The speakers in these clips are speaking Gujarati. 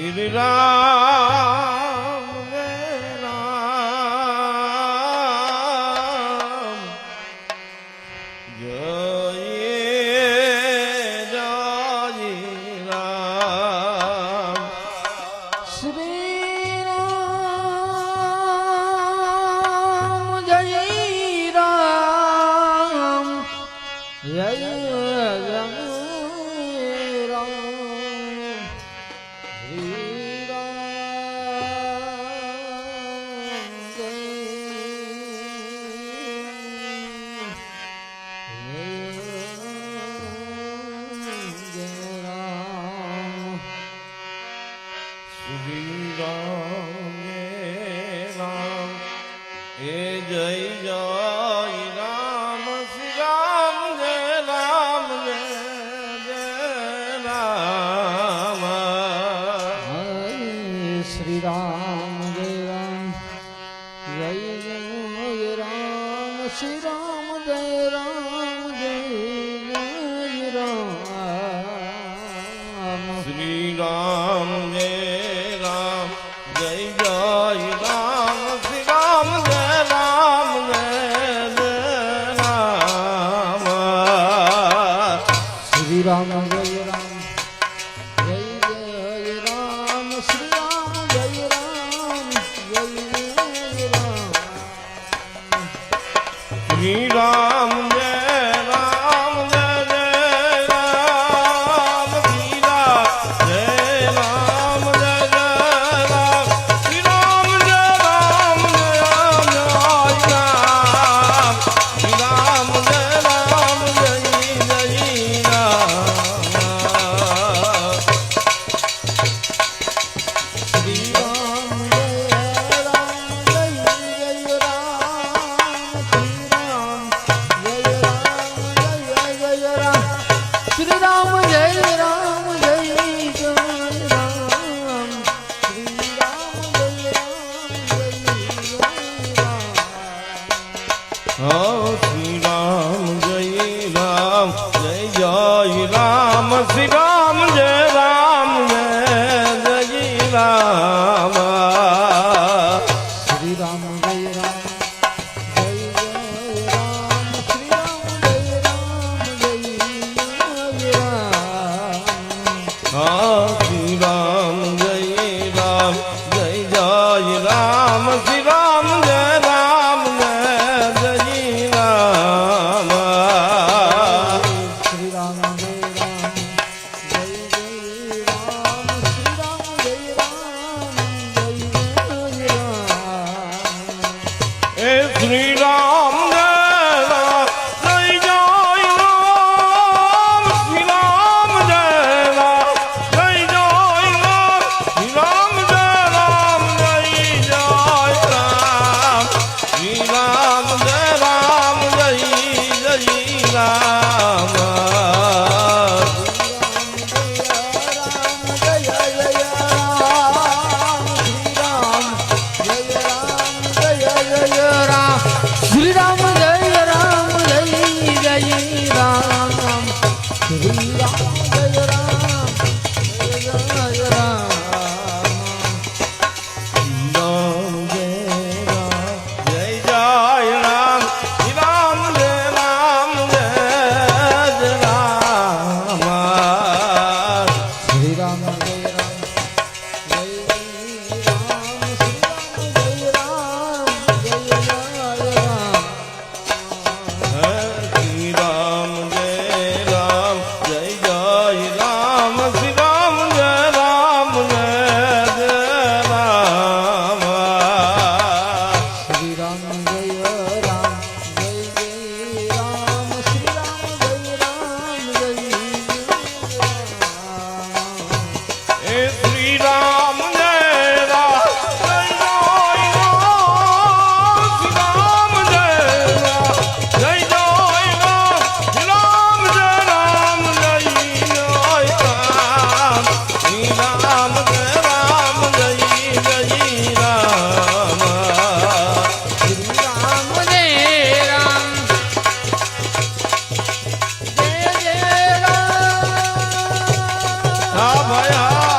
શ્રી રામ રામ જય જય રામ શ્રી રામ જય રામ જય રામ શ્રી રામ જય રામ રામ જય રામ જય જય રામ શ્રી રામ જય રામ જય રામ એ શ્રી રામ જય રામ જય જય રામ શ્રી રામ જય રામ જય જય રામ શ્રી રામ જય રામ જય જય રામ શ્રી રામ જય રામ જય જય રામ શ્રી રામ જય રામ જય જય રામ હા ભાઈ હા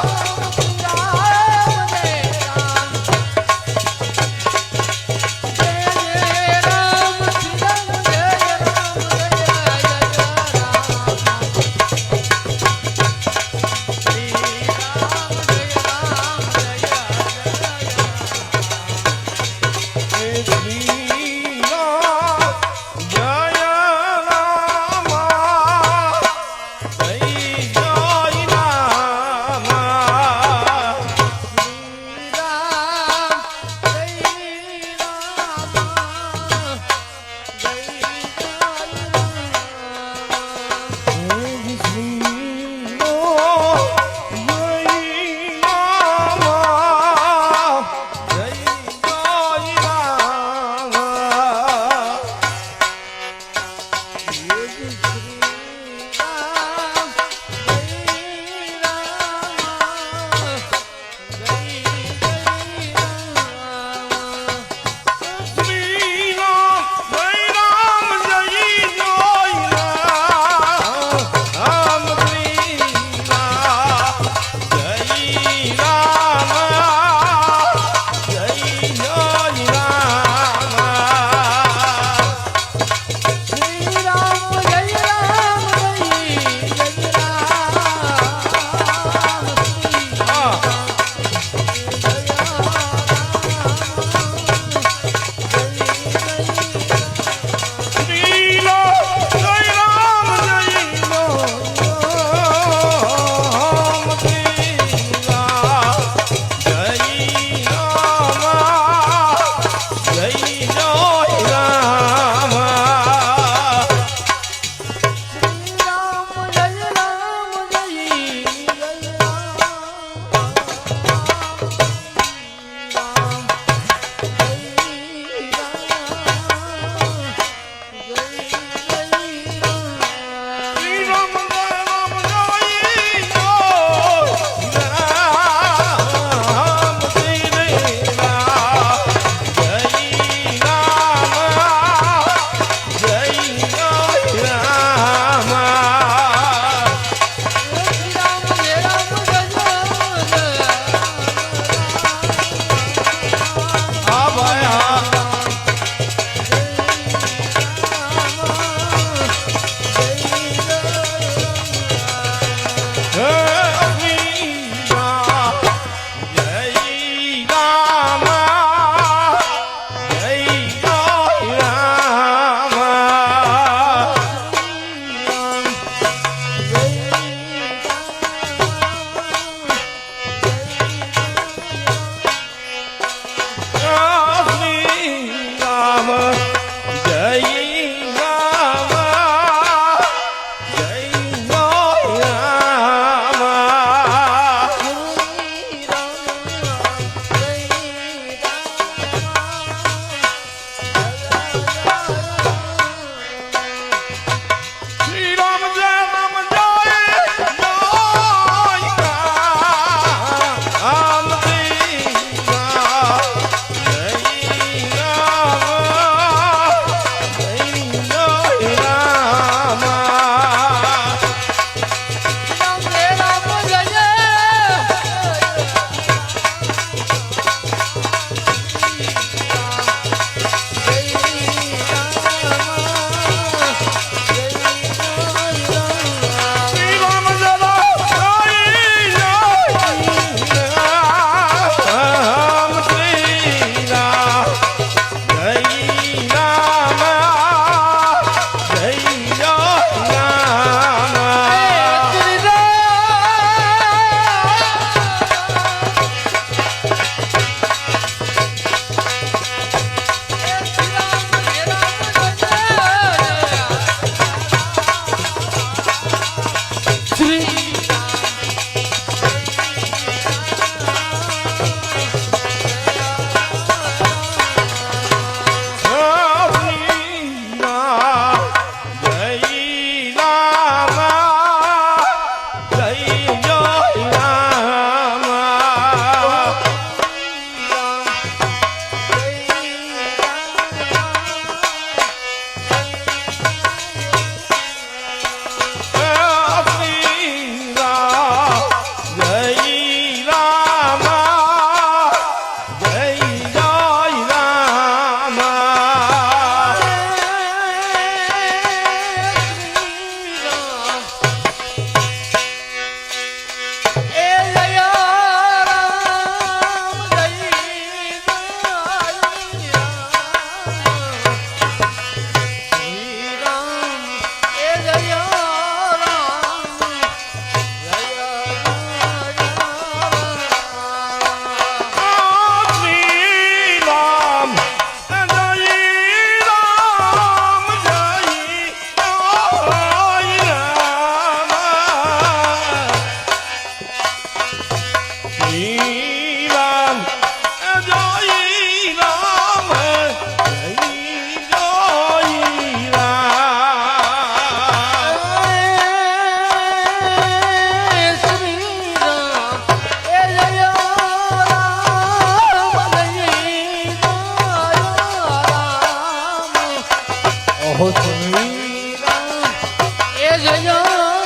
હો શ્રી રામ એ જય રામ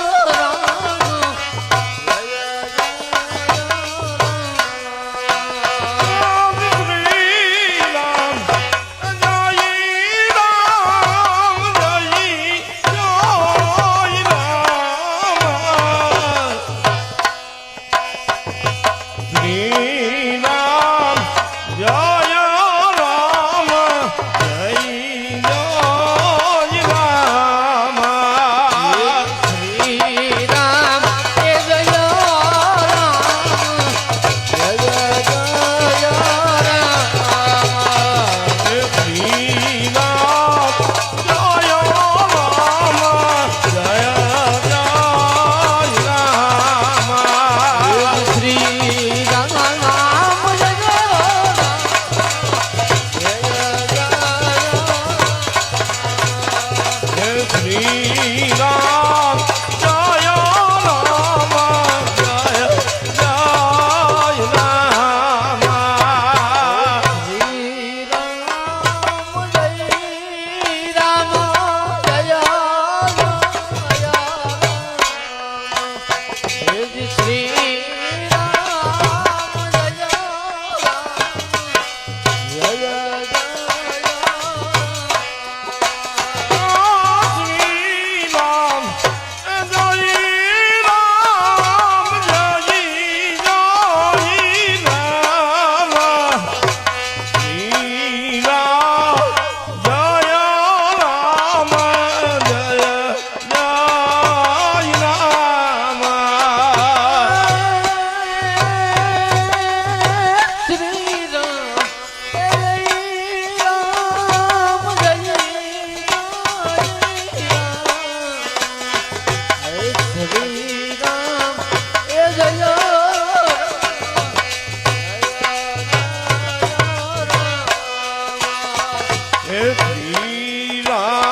શ્રી રામ એ જય શ્રી રામ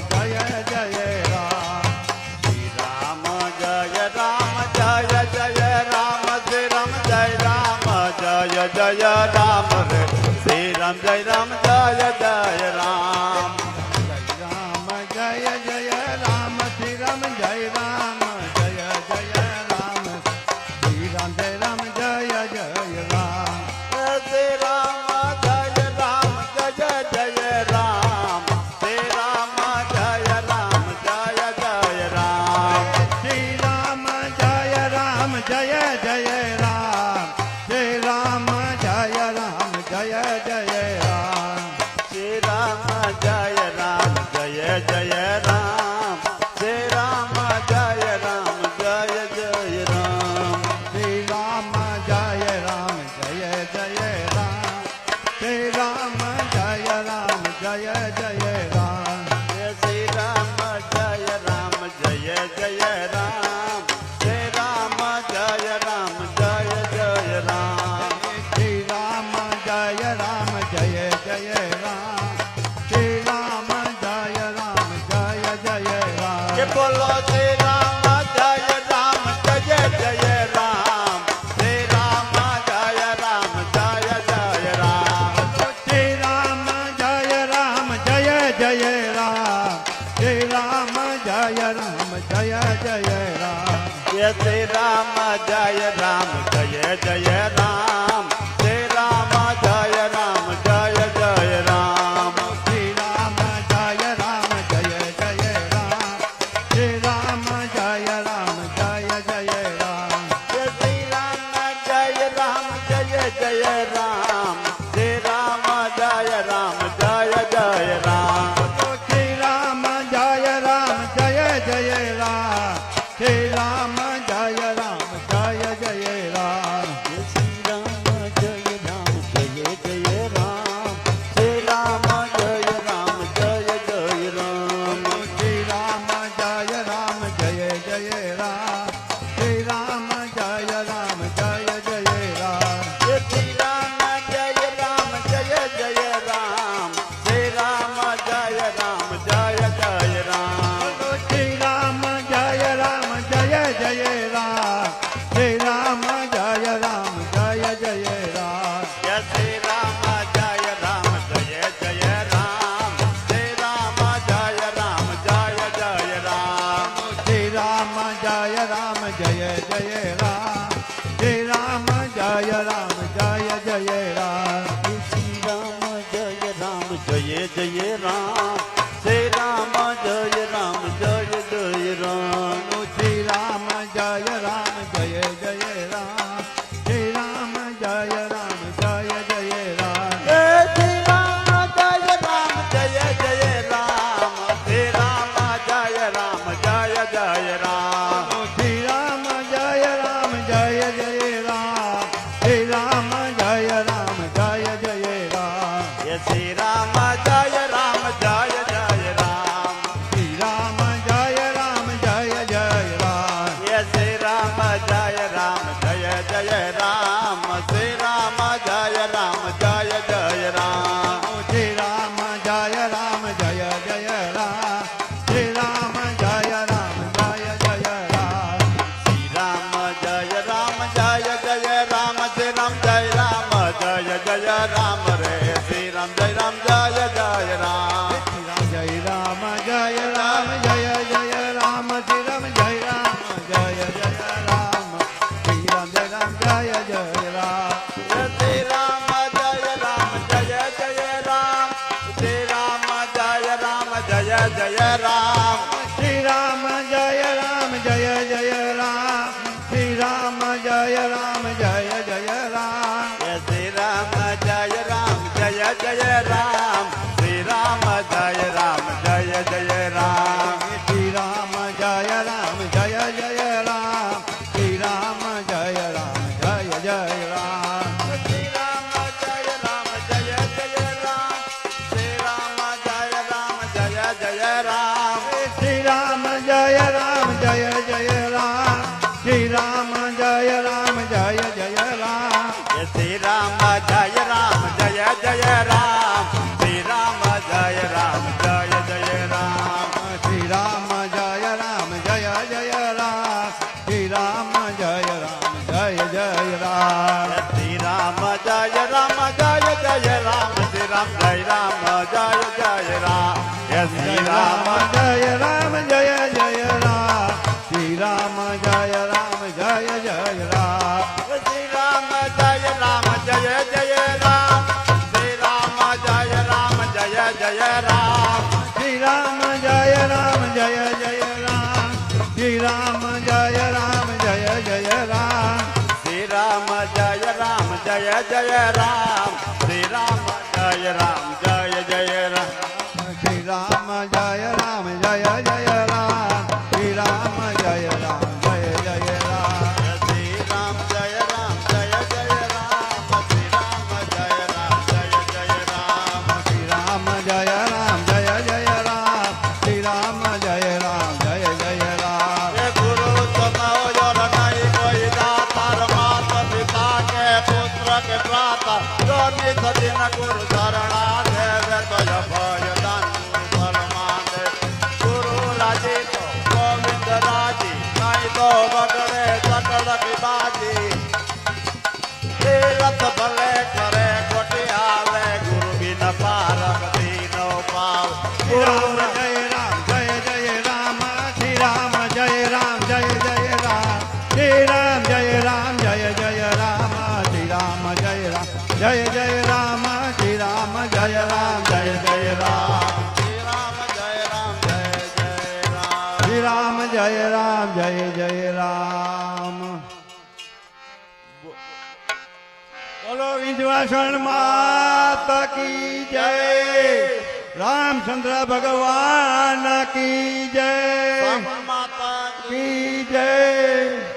જય જય રામ જય શ્રી રામ જય રામ જય જય રામ શ્રી રામ જય રામ જય જય રામ શ્રી રામ જય રામ જય જય રામ શ્રી રામ જય રામ જય જય રામ જય શ્રી રામ જય રામ જય જય રામ શ્રી રામ જય રામ જય જય રામ શ્રી રામ જય રામ જય જય રામ શ્રી રામ જય રામ જય જય રામ શ્રી રામ જય રામ જય જય રામ શ્રી રામ જય રામ જય જય રામ શ્રી રામ જય રામ જય જય રામ શ્રી રામ જય રામ જય જય રામ જય શ્રી રામ જય રામ જય જય રામ શ્રી રામ જય રામ જય જય રામ શ્રી રામ જય રામ જય જય રામ શ્રી રામ જય રામ જય જય રામ જય શ્રી રામ જય રામ જય જય રામ શ્રી રામ જય રામ જય જય રામ શ્રી રામ જય રામ જય જય રામ શ્રી રામ જય રામ જય જય રામ શ્રી રામ જય રામ જય જય રામ શ્રી રામ જય રામ જય જય રામ શ્રી રામ જય રામ જય જય રામ શ્રી રામ જય રામ જય જય રામ જય શ્રી રામ જય રામ જય જય રામ શ્રી રામ જય રામ જય જય રામ શ્રી રામ જય રામ જય જય રામ શ્રી રામ જય રામ જય જય રામ જય શ્રી રામ જય રામ જય જય રામ શ્રી રામ જય રામ જય જય રામ જય શ્રી રામ જય રામ જય જય રામ શ્રી રામ જય રામ જય જય રામ શ્રી રામ જય રામ જય જય રામ શ્રી રામ જય રામ જય જય રામ શ્રી રામ જય રામ જય જય રામ શ્રી રામ જય રામ જય જય રામ રે શ્રી રામ જય રામ જય જય રામ જય રામ જય રામ જય જય રામ શ્રી રામ જય રામ જય જય રામ શ્રી રામ જય રામ જય જય રામ જય શ્રી રામ જય રામ જય જય રામ શ્રી રામ જય રામ જય જય રામ શ્રી રામ જય રામ જય જય રામ શ્રી રામ જય રામ જય જય રામ જય શ્રી રામ જય રામ જય જય રામ શ્રી રામ જય રામ જય જય રામ શ્રી રામ જય રામ જય જય રામ શ્રી રામ જય રામ જય જય રામ શ્રી રામ જય રામ જય જય રામ શ્રી રામ જય રામ જય જય રામ શ્રી રામ જય રામ જય જય રામ શ્રી રામ જય રામ જય જય રામ જય શ્રી રામ જય રામ જય જય રામ શ્રી રામ જય રામ જય જય રામ શ્રી રામ જય રામ જય જય રામ શ્રી રામ જય રામ જય જય રામ શ્રી રામ જય રામ જય જય રામ શ્રી રામ જય રામ જય જય રામ જય શ્રી રામ જય રામ જય જય રામ શ્રી રામ જય રામ જય જય રામ શ્રી રામ જય રામ જય જય રામ શ્રી રામ જય રામ જય જય રામ શ્રી રામ જય રામ જય જય રામ શ્રી રામ જય રામ જય જય રામ શ્રી રામ જય રામ જય જય રામ શ્રી રામ જય રામ જય જય રામ શ્રી રામ જય રામ જય જય રામ શ્રી રામ જય રામ જય જય રામ શ્રી રામ જય રામ જય જય રામ શ્રી રામ જય રામ જય જય રામ શ્રી રામ જય રામ જય જય રામ શ્રી રામ જય રામ જય જય રામ હે ગુરુ સમયો નહીં કોઈ દાતાર માત પિતા કે પુત્ર કે ભ્રાતા જોની સદીન ગુરુ શરણા દેવે તો ભય દાન પરમાને ગુરુ રાજી તો ગોવિંદ રાજી નહીં તો બગડે સકળ બાજી એ રથ ભલે કરે ખોટી આવે ગુરુ બિન પાર નો પાવ શ્રી રામ જય રામ જય જય રામ શ્રી રામ જય જય રામ જય જય રામ શ્રી રામ જય રામ જય જય રામ શ્રી રામ જય રામ જય જય રામ બોલો વિંધ્યાચલ માતા કી જય રામચંદ્ર ભગવાન કી જય કી જય